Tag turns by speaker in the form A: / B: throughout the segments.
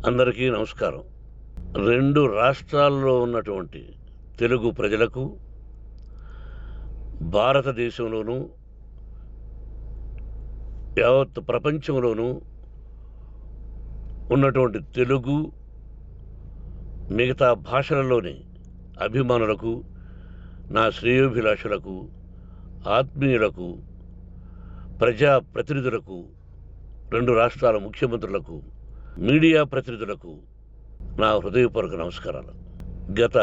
A: అందరికీ నమస్కారం. 2 రాష్ట్రాల్లో ఉన్నటువంటి తెలుగు ప్రజలకు, భారతదేశంలోనూ, యావత్ ప్రపంచంలోనూ ఉన్నటువంటి తెలుగు, మిగతా భాషలలోని అభిమానులకు, నా శ్రేయోభిలాషులకు, ఆత్మీయులకు, ప్రజా ప్రతినిధులకు, 2 రాష్ట్రాల ముఖ్యమంత్రులకు, మీడియా ప్రతినిధులకు నా హృదయపూర్వక నమస్కారాలు. గత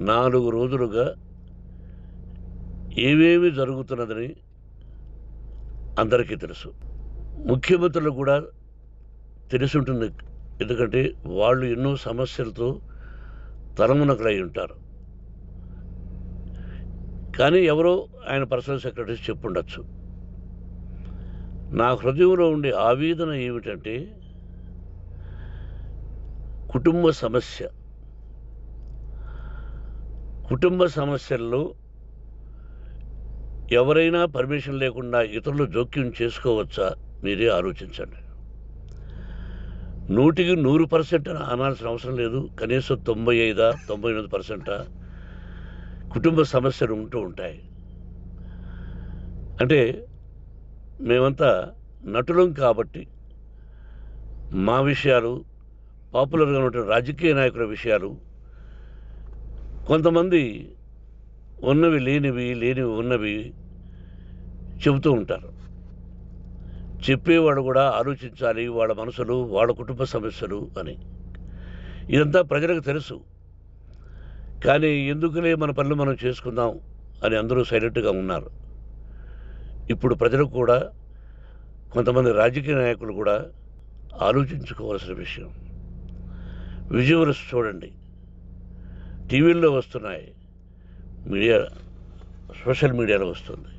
A: 4 రోజులుగా ఏవేమి జరుగుతున్నదని అందరికీ తెలుసు. ముఖ్యమంత్రులకు కూడా తెలిసి ఉంటుంది. ఎందుకంటే వాళ్ళు ఎన్నో సమస్యలతో తలమునకలై ఉంటారు. కానీ ఎవరో ఆయన పర్సనల్ సెక్రటరీస్ చెప్పుండొచ్చు. నా హృదయంలో ఉండే ఆవేదన ఏమిటంటే, కుటుంబ సమస్యల్లో ఎవరైనా పర్మిషన్ లేకుండా ఇతరులు జోక్యం చేసుకోవచ్చా? మీరే ఆలోచించండి. 100కి 100% అనాల్సిన అవసరం లేదు. కనీసం 95-99% కుటుంబ సమస్యలు ఉంటూ ఉంటాయి. అంటే మేమంతా నటులం కాబట్టి మా విషయాలు, పాపులర్గా ఉన్నటువంటి రాజకీయ నాయకుల విషయాలు, కొంతమంది ఉన్నవి లేనివి, లేనివి ఉన్నవి చెబుతూ ఉంటారు. చెప్పేవాడు కూడా ఆలోచించాలి, వాళ్ళ మనసులు, వాళ్ళ కుటుంబ సమస్యలు అని. ఇదంతా ప్రజలకు తెలుసు. కానీ ఎందుకులే మన పనులు మనం చేసుకుందాం అని అందరూ సైలెంట్గా ఉన్నారు. ఇప్పుడు ప్రజలకు కూడా, కొంతమంది రాజకీయ నాయకులు కూడా ఆలోచించుకోవాల్సిన విషయం. విజువల్స్ చూడండి, టీవీల్లో వస్తున్నాయి, సోషల్ మీడియాలో వస్తుంది.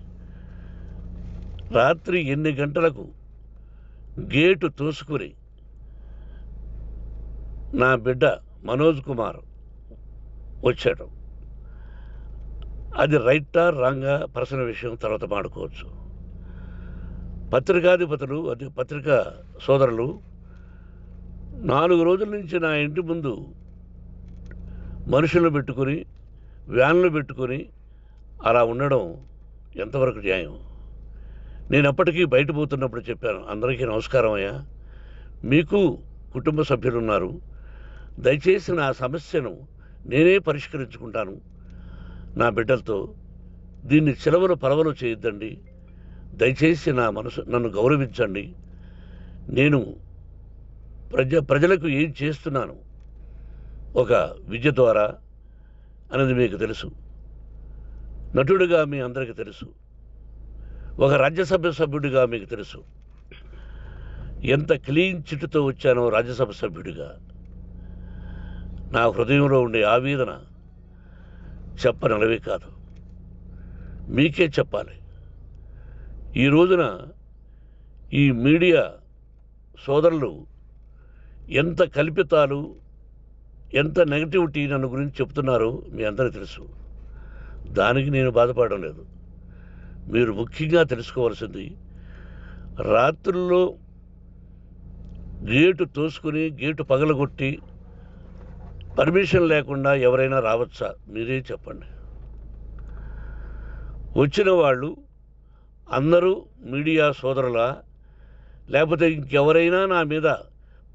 A: రాత్రి 8 గంటలకు గేటు తోసుకుని నా బిడ్డ మనోజ్ కుమార్ వచ్చాడు. అది రైటా రాంగా పర్సనల్ విషయం, తర్వాత మాడుకోవచ్చు. పత్రికాధిపతులు, అది పత్రికా సోదరులు 4 రోజుల నుంచి నా ఇంటి ముందు మనుషులను పెట్టుకుని, వ్యాన్లు పెట్టుకుని అలా ఉండడం ఎంతవరకు న్యాయం? నేను అప్పటికీ బయట పోతున్నప్పుడు చెప్పాను, అందరికీ నమస్కారం అయ్యా, మీకు కుటుంబ సభ్యులు ఉన్నారు, దయచేసి నా సమస్యను నేనే పరిష్కరించుకుంటాను నా బిడ్డలతో, దీన్ని చిలవలు పరవలు చేయొద్దండి, దయచేసి నన్ను గౌరవించండి, నేను ప్రజలకు ఏం చేస్తున్నాను ఒక విద్య ద్వారా అనేది మీకు తెలుసు. నటుడిగా మీ అందరికీ తెలుసు. ఒక రాజ్యసభ సభ్యుడిగా మీకు తెలుసు. ఎంత క్లీన్ చిట్టుతో వచ్చానో రాజ్యసభ సభ్యుడిగా. నా హృదయంలో ఉండే ఆవేదన చెప్పనలవే కాదు, మీకే చెప్పాలి. ఈ రోజున ఈ మీడియా సోదరులు ఎంత కల్పితాలు, ఎంత నెగటివిటీ నన్ను గురించి చెప్తున్నారో మీ అందరికీ తెలుసు. దానికి నేను బాధపడడం లేదు. మీరు ముఖ్యంగా తెలుసుకోవాల్సింది, రాత్రుల్లో గేటు తోసుకుని, గేటు పగలగొట్టి పర్మిషన్ లేకుండా ఎవరైనా రావచ్చా? మీరే చెప్పండి. వచ్చిన వాళ్ళు అందరూ మీడియా సోదరులా, లేకపోతే ఇంకెవరైనా నా మీద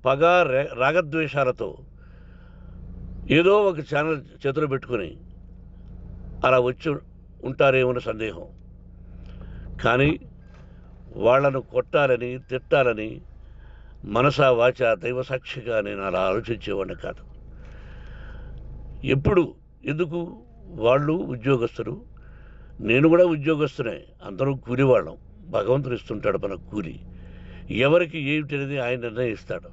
A: పగ, రాగద్వేషాలతో ఏదో ఒక ఛానల్ చేతులు పెట్టుకుని అలా వచ్చి ఉంటారేమో సందేహం. కానీ వాళ్లను కొట్టాలని, తిట్టాలని మనసా వాచ దైవ సాక్షిగా నేను అలా ఆలోచించేవాడిని కాదు. ఎందుకు? వాళ్ళు ఉద్యోగస్తులు, నేను కూడా ఉద్యోగస్తునే, అందరూ కూలివాళ్ళం. భగవంతుడు ఇస్తుంటాడు మనకు కూలి. ఎవరికి ఏమిటి అనేది ఆయన నిర్ణయిస్తాడు.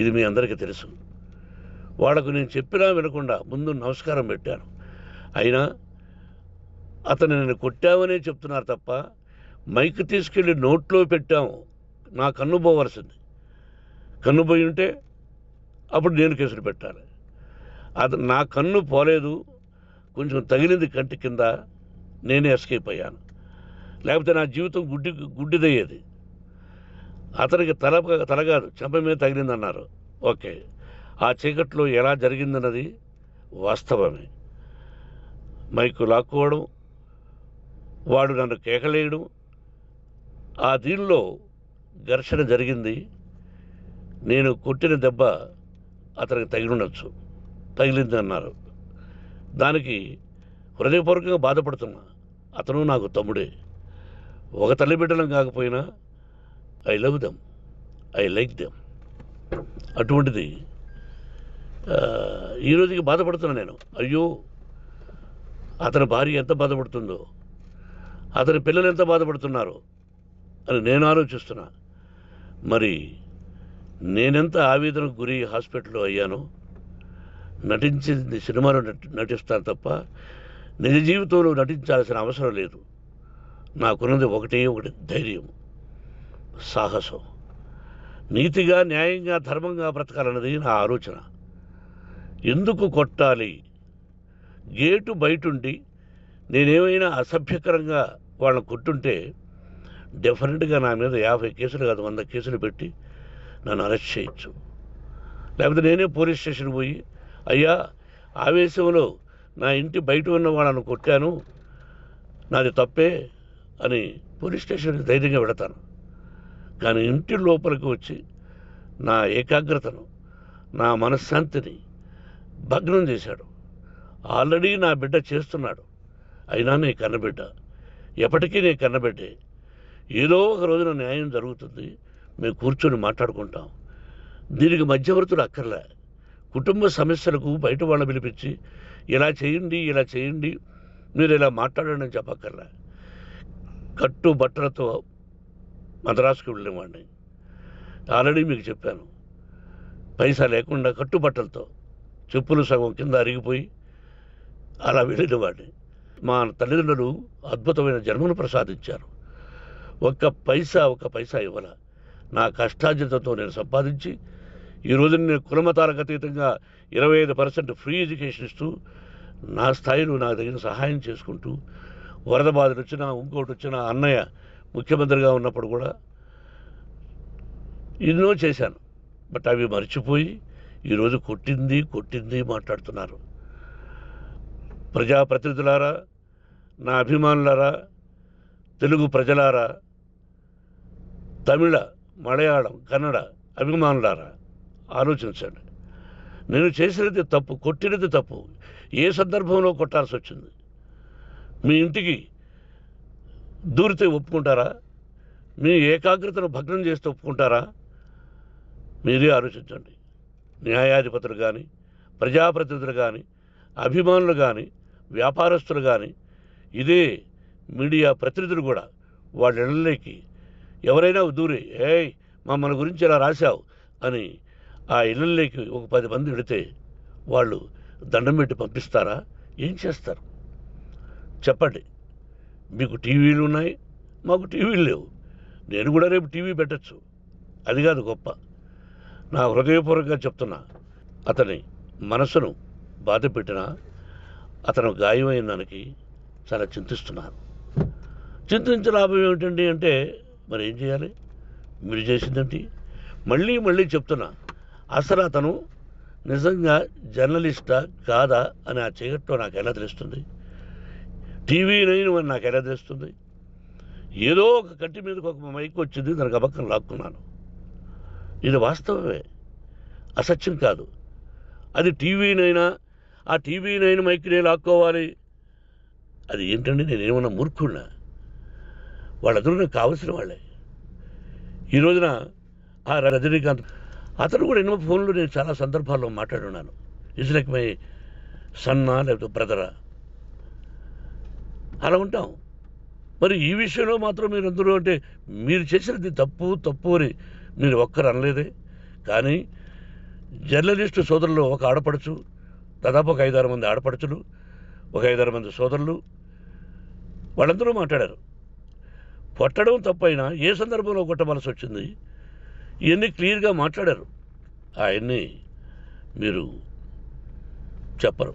A: ఇది మీ అందరికీ తెలుసు. వాళ్లకు నేను చెప్పినా వినకుండా ముందు నమస్కారం పెట్టాను. అయినా అతను నేను కొట్టామనే చెప్తున్నారు తప్ప, మైక్ తీసుకెళ్ళి నోట్లో పెట్టాము, నా కన్ను పోవలసింది. కన్ను పోయి ఉంటే అప్పుడు నేను కేసులు పెట్టాలి. అది నా కన్ను పోలేదు, కొంచెం తగిలింది కంటి కింద, నేనే ఎస్కేప్ అయ్యాను. లేకపోతే నా జీవితం గుడ్డిదయ్యేది. అతనికి తల కాదు చెంప మీద తగిలిందన్నారు. ఓకే, ఆ చీకట్లో ఎలా జరిగిందన్నది వాస్తవమే. మైకు లాక్కోవడం, వాడు నన్ను కేకలేయడం, ఆ దీనిలో ఘర్షణ జరిగింది. నేను కొట్టిన దెబ్బ అతనికి తగిలింది అన్నారు. దానికి హృదయపూర్వకంగా బాధపడుతున్నా. అతను నాకు తమ్ముడే. ఒక తల్లి బిడ్డలం కాకపోయినా I love them, I like them. అటువంటిది ఈ రోజుకి బాధపడుతున్నా నేను. అయ్యో, అతని భార్య ఎంత బాధపడుతుందో, అతని పిల్లలు ఎంత బాధపడుతున్నారో అని నేను ఆలోచిస్తున్నా. మరి నేనెంత ఆవేదనకు గురి హాస్పిటల్లో అయ్యానో. నటించింది సినిమాలో నటిస్తాను తప్ప నిజ జీవితంలో నటించాల్సిన అవసరం లేదు. నాకున్నది ఒకటి ధైర్యం, సాహసం. నీతిగా, న్యాయంగా, ధర్మంగా బ్రతకాలన్నది నా ఆలోచన. ఎందుకు కొట్టాలి? గేటు బయటుండి నేనేమైనా అసభ్యకరంగా వాళ్ళని కొట్టుంటే డెఫినెట్గా నా మీద 50 కేసులు కాదు 100 కేసులు పెట్టి నన్ను అరెస్ట్ చేయొచ్చు. లేకపోతే నేనే పోలీస్ స్టేషన్కి పోయి, అయ్యా, ఆవేశంలో నా ఇంటి బయట ఉన్న వాళ్ళను కొట్టాను, నాది తప్పే అని పోలీస్ స్టేషన్కి ధైర్యంగా పెడతాను. కానీ ఇంటి లోపలికి వచ్చి నా ఏకాగ్రతను, నా మనశ్శాంతిని భగ్నం చేశాడు. ఆల్రెడీ నా బిడ్డ చేస్తున్నాడు. అయినా నీ కన్నబిడ్డ, ఎప్పటికీ నీ కన్నబిడ్డే. ఏదో ఒక రోజున న్యాయం జరుగుతుంది, మేము కూర్చొని మాట్లాడుకుంటాం. దీనికి మధ్యవర్తులు అక్కర్లే. కుటుంబ సమస్యలకు బయట వాళ్ళని పిలిపించి ఇలా చేయండి, మీరు ఇలా మాట్లాడండి అని చెప్పక్కర్లే. కట్టుబట్టలతో మద్రాసుకు వెళ్ళేవాడిని. ఆల్రెడీ మీకు చెప్పాను. పైసా లేకుండా కట్టుబట్టలతో, చెప్పులు సగం కింద అరిగిపోయి అలా వెళ్ళినవాడిని. మా తల్లిదండ్రులు అద్భుతమైన జన్మను ప్రసాదించారు. ఒక్క పైసా ఇవ్వాల. నా కష్టార్జితంతో నేను సంపాదించి ఈరోజు నేను కులమతాలకు అతీతంగా 25% ఫ్రీ ఎడ్యుకేషన్ ఇస్తూ, నా స్థాయిలో నాకు తగిన సహాయం చేసుకుంటూ, వరద బాధలు వచ్చినా, ఇంకోటి వచ్చినా, అన్నయ్య ముఖ్యమంత్రిగా ఉన్నప్పుడు కూడా ఎన్నో చేశాను. బట్ అవి మర్చిపోయి ఈరోజు కొట్టింది మాట్లాడుతున్నారు. ప్రజాప్రతినిధులారా, నా అభిమానులారా, తెలుగు ప్రజలారా, తమిళ, మలయాళం, కన్నడ అభిమానులారా, ఆలోచించండి. నేను చేసినది తప్పు, కొట్టినది తప్పు. ఏ సందర్భంలో కొట్టాల్సి వచ్చింది? మీ ఇంటికి దూరితే ఒప్పుకుంటారా? మీ ఏకాగ్రతను భగ్నం చేస్తే ఒప్పుకుంటారా? మీరే ఆలోచించండి. న్యాయాధిపతులు కానీ, ప్రజాప్రతినిధులు కానీ, అభిమానులు కానీ, వ్యాపారస్తులు కానీ, ఇదే మీడియా ప్రతినిధులు కూడా వాళ్ళ ఇళ్ళలోకి ఎవరైనా దూరి, ఏయ్ మమ్మల్ని గురించి ఇలా రాశావు అని ఆ ఇళ్ళల్లోకి ఒక 10 మంది వెళితే వాళ్ళు దండం పెట్టి పంపిస్తారా? ఏం చేస్తారు చెప్పండి? మీకు టీవీలు ఉన్నాయి, మాకు టీవీలు లేవు. నేను కూడా రేపు టీవీ పెట్టచ్చు. అది కాదు గొప్ప. నా హృదయపూర్వకంగా చెప్తున్నా. అతని మనసును బాధ పెట్టినా, అతను గాయమైన దానికి చాలా చింతిస్తున్నాను. చింతించే లాభం ఏమిటండి అంటే, మరి ఏం చేయాలి? మీరు చేసిందేంటి? మళ్ళీ చెప్తున్నా. అసలు అతను నిజంగా జర్నలిస్టా కాదా అని ఆ చీకట్లో నాకు ఎలా తెలుస్తుంది? టీవీ 9 అని నాకు ఎలా తెలుస్తుంది? ఏదో ఒక కంటి మీదకి ఒక మైక్ వచ్చింది, దానికి అబక్కం లాక్కున్నాను. ఇది వాస్తవమే, అసత్యం కాదు. అది టీవీ 9, ఆ టీవీ 9 మైక్నే లాక్కోవాలి. అది ఏంటండి? నేనేమన్నా మూర్ఖుడినా? వాళ్ళందరూ నాకు కావలసిన వాళ్ళే. ఈ రోజున ఆ రజనీకాంత్, అతను కూడా ఎన్నో ఫోన్లు నేను చాలా సందర్భాల్లో మాట్లాడున్నాను. ఇట్స్ లైక్ మై సన్నా, లేకపోతే బ్రదరా, అలా ఉంటాం. మరి ఈ విషయంలో మాత్రం మీరు అందరూ అంటే మీరు చేసినది తప్పు అని మీరు ఒక్కరు అనలేదే. కానీ జర్నలిస్టు సోదరులు, ఒక ఆడపడుచు, దాదాపు ఒక 5-6 మంది ఆడపడుచులు, ఒక 5-6 మంది సోదరులు, వాళ్ళందరూ మాట్లాడారు. కొట్టడం తప్పైనా ఏ సందర్భంలో కొట్టవలసి వచ్చింది, ఇవన్నీ క్లియర్గా మాట్లాడారు. ఆయన్ని మీరు చెప్పరు.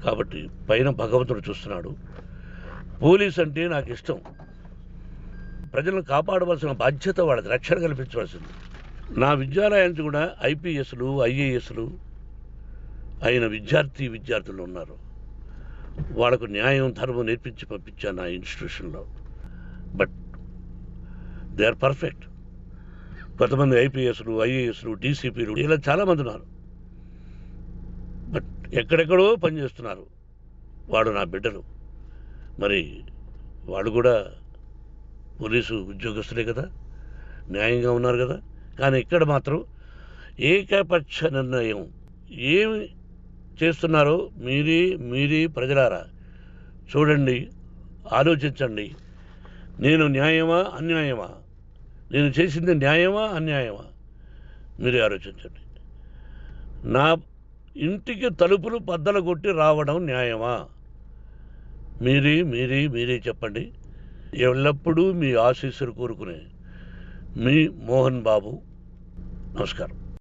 A: కాబట్టి పైన భగవంతుడు చూస్తున్నాడు. పోలీస్ అంటే నాకు ఇష్టం. ప్రజలను కాపాడవలసిన బాధ్యత వాళ్ళది, రక్షణ కల్పించవలసింది. నా విద్యాలయానికి కూడా ఐపీఎస్లు ఐఏఎస్లు అయిన విద్యార్థులు ఉన్నారు. వాళ్ళకు న్యాయం ధర్మం నేర్పించి పంపించాను నా ఇన్స్టిట్యూషన్లో. But they are perfect. కొంతమంది ఐపీఎస్లు ఐఏఎస్లు డీసీపీలు ఇలా చాలామంది ఉన్నారు. బట్ ఎక్కడెక్కడో పనిచేస్తున్నారు. వాడు నా బిడ్డలు, మరి వాళ్ళు కూడా పోలీసు ఉద్యోగస్తులే కదా, న్యాయంగా ఉన్నారు కదా. కానీ ఇక్కడ మాత్రం ఏకపక్ష నిర్ణయం ఏమి చేస్తున్నారో మీరే ప్రజలారా చూడండి, ఆలోచించండి. నేను న్యాయమా అన్యాయమా, నేను చేసింది న్యాయమా అన్యాయమా, మీరే ఆలోచించండి. నా ఇంటికి తలుపులు బద్దలు కొట్టి రావడం న్యాయమా, మీరే చెప్పండి. ఎల్లప్పుడూ మీ ఆశీస్సులు కోరుకునే మీ మోహన్ బాబు. నమస్కారం.